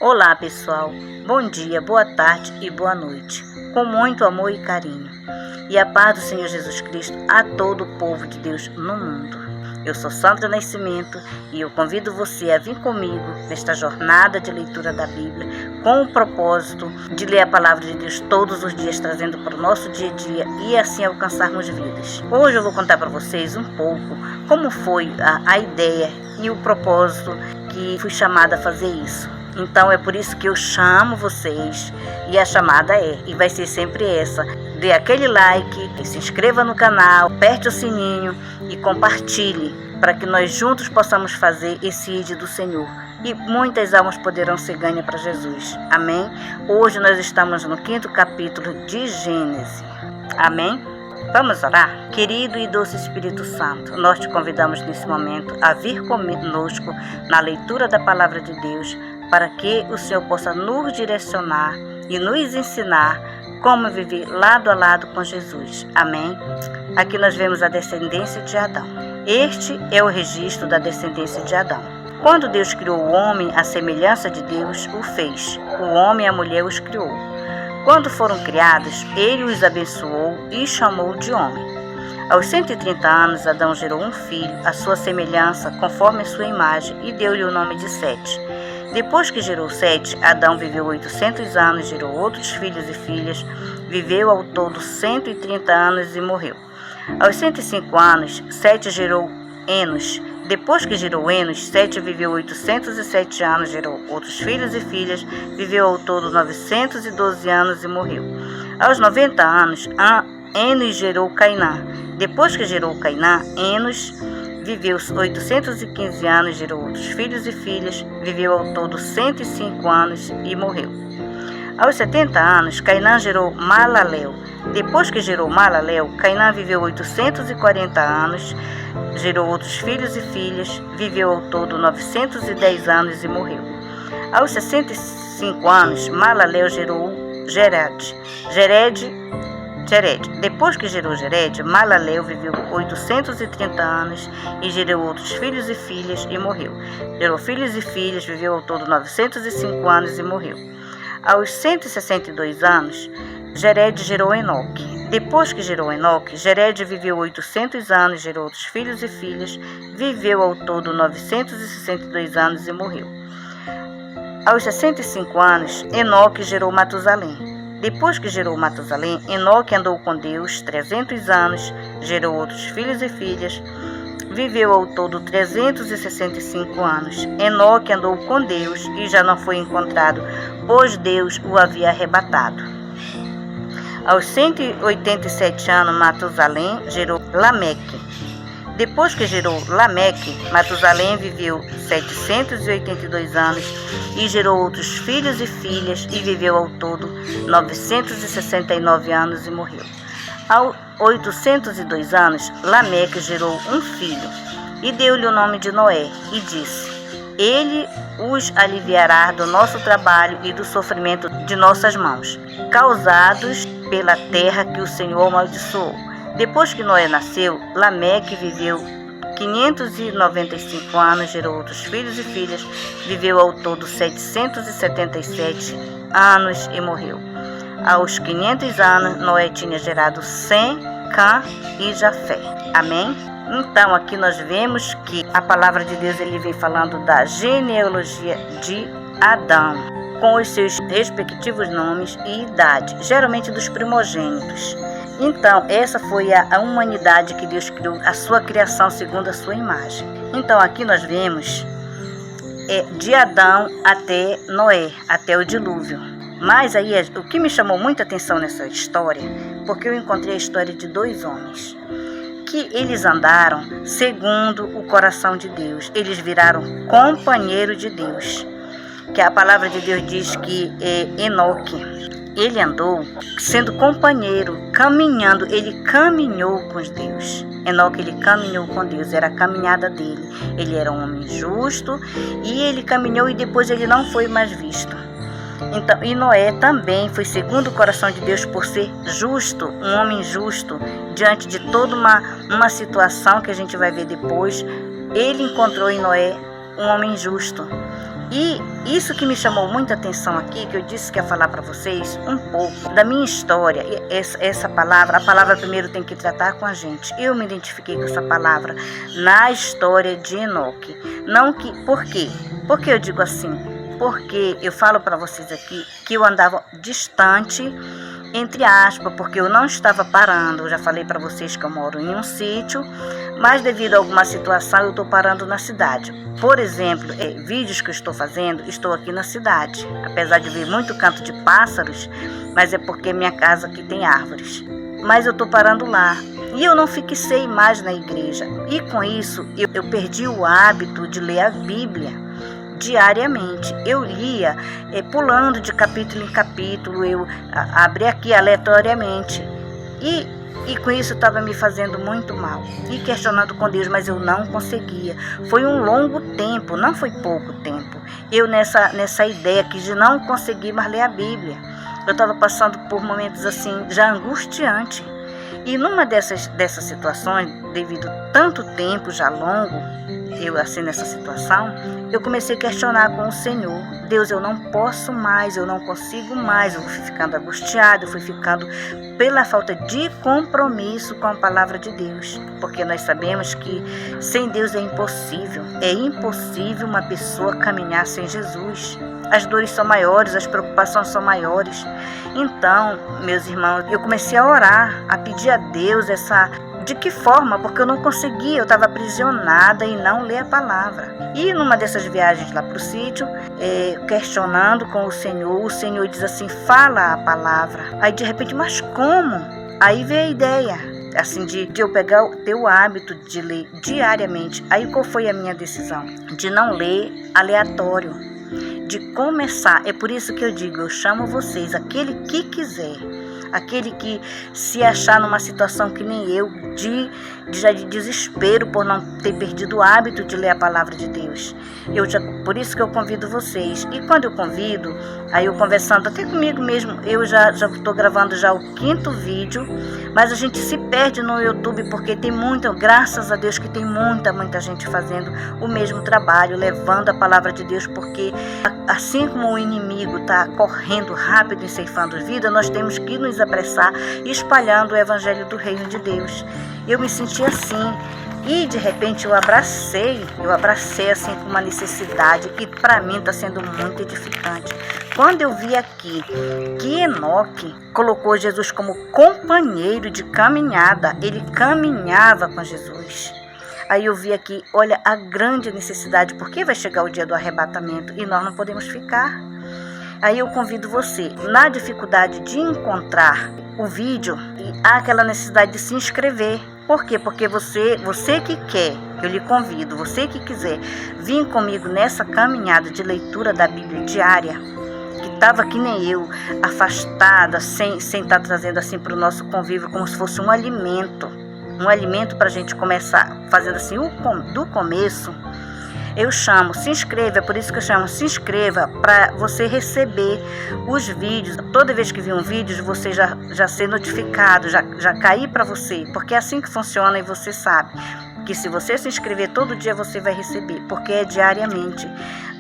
Olá pessoal, bom dia, boa tarde e boa noite, com muito amor e carinho, e a paz do Senhor Jesus Cristo a todo o povo de Deus no mundo. Eu sou Sandra Nascimento e eu convido você a vir comigo nesta jornada de leitura da Bíblia com o propósito de ler a palavra de Deus todos os dias, trazendo para o nosso dia a dia e assim alcançarmos vidas. Hoje eu vou contar para vocês um pouco como foi a ideia e o propósito que fui chamada a fazer isso. Então é por isso que eu chamo vocês e a chamada e vai ser sempre essa. Dê aquele like, se inscreva no canal, aperte o sininho e compartilhe para que nós juntos possamos fazer esse ID do Senhor. E muitas almas poderão ser ganhas para Jesus. Amém? Hoje nós estamos no 5º capítulo de Gênesis. Amém? Vamos orar? Querido e doce Espírito Santo, nós te convidamos nesse momento a vir conosco na leitura da palavra de Deus, para que o Senhor possa nos direcionar e nos ensinar como viver lado a lado com Jesus. Amém? Aqui nós vemos a descendência de Adão. Este é o registro da descendência de Adão. Quando Deus criou o homem à semelhança de Deus, o fez. O homem e a mulher os criou. Quando foram criados, ele os abençoou e chamou de homem. Aos 130 anos, Adão gerou um filho, à sua semelhança, conforme a sua imagem, e deu-lhe o nome de Sete. Depois que gerou Sete, Adão viveu 800 anos, gerou outros filhos e filhas, viveu ao todo 130 anos e morreu. Aos 105 anos, Sete gerou Enos. Depois que gerou Enos, Sete viveu 807 anos, gerou outros filhos e filhas, viveu ao todo 912 anos e morreu. Aos 90 anos, Enos gerou Cainã. Depois que gerou Cainã, Enos viveu 815 anos, gerou outros filhos e filhas, viveu ao todo 105 anos e morreu. Aos 70 anos, Cainã gerou Malaleel. Depois que gerou Malaleel, Cainã viveu 840 anos, gerou outros filhos e filhas, viveu ao todo 910 anos e morreu. Aos 65 anos, Malaleel gerou Jered. Depois que gerou Jered, Malaleel viveu 830 anos e gerou outros filhos e filhas e morreu. Gerou filhos e filhas, viveu ao todo 905 anos e morreu. Aos 162 anos, Jered gerou Enoque. Depois que gerou Enoque, Jered viveu 800 anos, gerou outros filhos e filhas, viveu ao todo 962 anos e morreu. Aos 65 anos, Enoque gerou Matusalém. Depois que gerou Matusalém, Enoque andou com Deus 300 anos, gerou outros filhos e filhas, viveu ao todo 365 anos. Enoque andou com Deus e já não foi encontrado, pois Deus o havia arrebatado. Aos 187 anos, Matusalém gerou Lameque. Depois que gerou Lameque, Matusalém viveu 782 anos e gerou outros filhos e filhas e viveu ao todo 969 anos e morreu. Aos 802 anos, Lameque gerou um filho e deu-lhe o nome de Noé e disse: Ele os aliviará do nosso trabalho e do sofrimento de nossas mãos, causados pela terra que o Senhor amaldiçoou. Depois que Noé nasceu, Lameque viveu 595 anos, gerou outros filhos e filhas, viveu ao todo 777 anos e morreu. Aos 500 anos, Noé tinha gerado Sem, Cã e Jafé. Amém? Então, aqui nós vemos que a palavra de Deus ele vem falando da genealogia de Adão, com os seus respectivos nomes e idade, geralmente dos primogênitos. Então, essa foi a humanidade que Deus criou, a sua criação segundo a sua imagem. Então, aqui nós vemos de Adão até Noé, até o dilúvio. Mas aí, o que me chamou muita atenção nessa história, porque eu encontrei a história de dois homens, que eles andaram segundo o coração de Deus. Eles viraram companheiro de Deus. Que a palavra de Deus diz que Enoque, ele andou sendo companheiro, caminhando, ele caminhou com Deus. Enoque, ele caminhou com Deus, era a caminhada dele. Ele era um homem justo e ele caminhou e depois ele não foi mais visto. Então, e Noé também foi segundo o coração de Deus por ser justo, um homem justo, diante de toda uma situação que a gente vai ver depois. Ele encontrou em Noé um homem justo. E isso que me chamou muita atenção aqui, que eu disse que ia falar para vocês um pouco da minha história. Essa palavra, a palavra primeiro tem que tratar com a gente. Eu me identifiquei com essa palavra na história de Enoque. Por quê? Por que eu digo assim? Porque eu falo para vocês aqui que eu andava distante, entre aspas, porque eu não estava parando. Eu já falei para vocês que eu moro em um sítio, mas devido a alguma situação eu estou parando na cidade. Por exemplo, vídeos que eu estou fazendo, estou aqui na cidade. Apesar de ver muito canto de pássaros, mas é porque minha casa aqui tem árvores. Mas eu estou parando lá. E eu não fixei mais na igreja. E com isso, eu perdi o hábito de ler a Bíblia diariamente. Eu lia pulando de capítulo em capítulo, eu abri aqui aleatoriamente. E com isso estava me fazendo muito mal. E questionando com Deus, mas eu não conseguia. Foi um longo tempo, não foi pouco tempo. Eu nessa ideia aqui de não conseguir mais ler a Bíblia. Eu estava passando por momentos assim, já angustiante. E numa dessas situações, devido a tanto tempo já longo, eu assim nessa situação, eu comecei a questionar com o Senhor. Deus, eu não posso mais, eu não consigo mais. Eu fui ficando angustiada, eu fui ficando pela falta de compromisso com a palavra de Deus. Porque nós sabemos que sem Deus é impossível. É impossível uma pessoa caminhar sem Jesus. As dores são maiores, as preocupações são maiores. Então, meus irmãos, eu comecei a orar, a pedir a Deus de que forma? Porque eu não conseguia, eu estava aprisionada em não ler a palavra. E numa dessas viagens lá para o sítio, questionando com o Senhor diz assim, fala a palavra. Aí de repente, mas como? Aí veio a ideia, assim, de eu ter o hábito de ler diariamente. Aí qual foi a minha decisão? De não ler aleatório, de começar. É por isso que eu digo, eu chamo vocês, aquele que quiser, aquele que se achar numa situação que nem eu, de desespero por não ter perdido o hábito de ler a palavra de Deus. Por isso que eu convido vocês. E quando eu convido, aí eu conversando até comigo mesmo, eu já estou gravando já o 5º vídeo, mas a gente se perde no YouTube porque tem graças a Deus que tem muita gente fazendo o mesmo trabalho, levando a palavra de Deus, porque assim como o inimigo está correndo rápido e ceifando vida, nós temos que nos apressar espalhando o evangelho do reino de Deus. Eu me senti assim e de repente eu abracei assim com uma necessidade que para mim está sendo muito edificante. Quando eu vi aqui que Enoque colocou Jesus como companheiro de caminhada, ele caminhava com Jesus. Aí eu vi aqui, olha, a grande necessidade, porque vai chegar o dia do arrebatamento e nós não podemos ficar. Aí eu convido você, na dificuldade de encontrar o vídeo, há aquela necessidade de se inscrever. Por quê? Porque você que quer, eu lhe convido, você que quiser vir comigo nessa caminhada de leitura da Bíblia diária, que estava que nem eu, afastada, sem estar trazendo assim para o nosso convívio como se fosse um alimento para a gente começar, fazendo assim do começo. Eu chamo, se inscreva, é por isso que eu chamo, se inscreva para você receber os vídeos. Toda vez que vir um vídeo, você já ser notificado, já cair para você, porque é assim que funciona e você sabe que se você se inscrever todo dia você vai receber, porque é diariamente.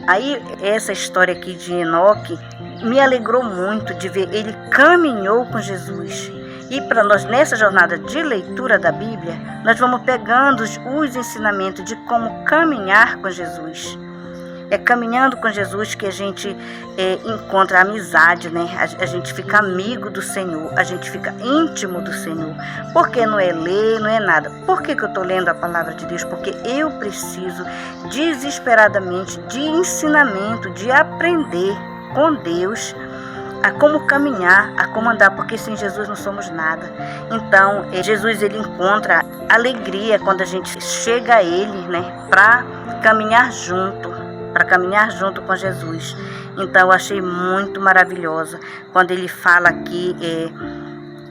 Aí essa história aqui de Enoque me alegrou muito de ver, ele caminhou com Jesus. E para nós, nessa jornada de leitura da Bíblia, nós vamos pegando os ensinamentos de como caminhar com Jesus. É caminhando com Jesus que a gente encontra a amizade, né? A gente fica amigo do Senhor, a gente fica íntimo do Senhor. Porque não é ler, não é nada. Por que eu estou lendo a palavra de Deus? Porque eu preciso desesperadamente de ensinamento, de aprender com Deus a como caminhar, a como andar, porque sem Jesus não somos nada. Então, Jesus, ele encontra alegria quando a gente chega a ele, né, para caminhar junto com Jesus. Então, eu achei muito maravilhosa quando ele fala aqui,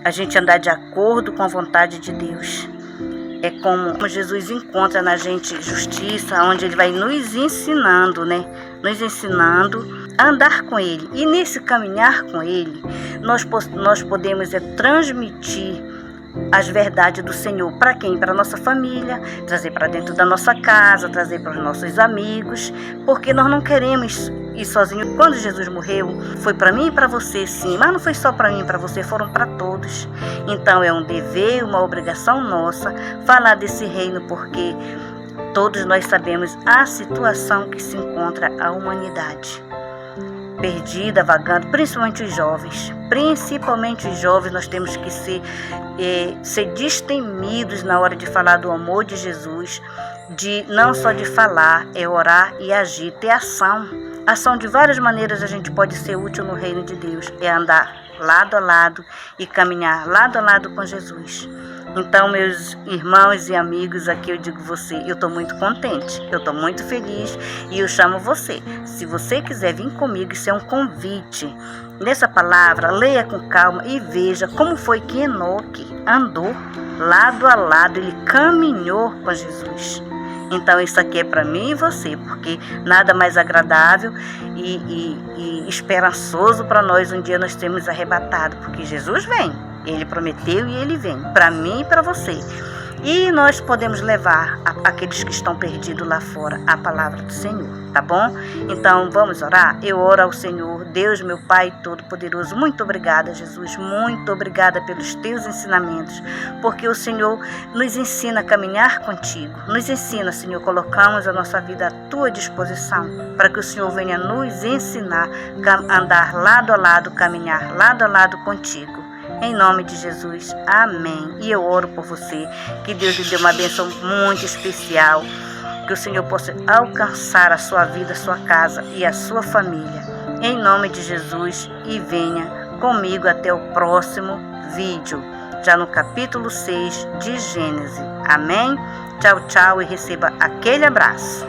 a gente andar de acordo com a vontade de Deus. É como Jesus encontra na gente justiça, onde ele vai nos ensinando, né? Nos ensinando a andar com ele. E nesse caminhar com ele, nós podemos transmitir as verdades do Senhor. Para quem? Para a nossa família, trazer para dentro da nossa casa, trazer para os nossos amigos, porque nós não queremos ir sozinho. Quando Jesus morreu, foi para mim e para você, sim, mas não foi só para mim e para você, foram para todos. Então é um dever, uma obrigação nossa falar desse reino, porque todos nós sabemos a situação que se encontra a humanidade. Perdida, vagando, principalmente os jovens. Principalmente os jovens, nós temos que ser destemidos na hora de falar do amor de Jesus, não só de falar, é orar e agir, ter ação. Ação de várias maneiras a gente pode ser útil no reino de Deus, é andar lado a lado e caminhar lado a lado com Jesus. Então, meus irmãos e amigos, aqui eu digo você, eu estou muito contente, eu estou muito feliz e eu chamo você. Se você quiser vir comigo, isso é um convite. Nessa palavra, leia com calma e veja como foi que Enoque andou lado a lado, ele caminhou com Jesus. Então isso aqui é para mim e você, porque nada mais agradável e esperançoso para nós um dia nós termos arrebatado, porque Jesus vem, Ele prometeu e Ele vem, para mim e para você. E nós podemos levar aqueles que estão perdidos lá fora a palavra do Senhor, tá bom? Então vamos orar? Eu oro ao Senhor, Deus meu Pai Todo-Poderoso, muito obrigada, Jesus, muito obrigada pelos teus ensinamentos, porque o Senhor nos ensina a caminhar contigo, nos ensina, Senhor, colocamos a nossa vida à tua disposição, para que o Senhor venha nos ensinar a andar lado a lado, caminhar lado a lado contigo. Em nome de Jesus, amém. E eu oro por você, que Deus lhe dê uma bênção muito especial, que o Senhor possa alcançar a sua vida, a sua casa e a sua família. Em nome de Jesus, e venha comigo até o próximo vídeo, já no capítulo 6 de Gênesis. Amém? Tchau, tchau e receba aquele abraço.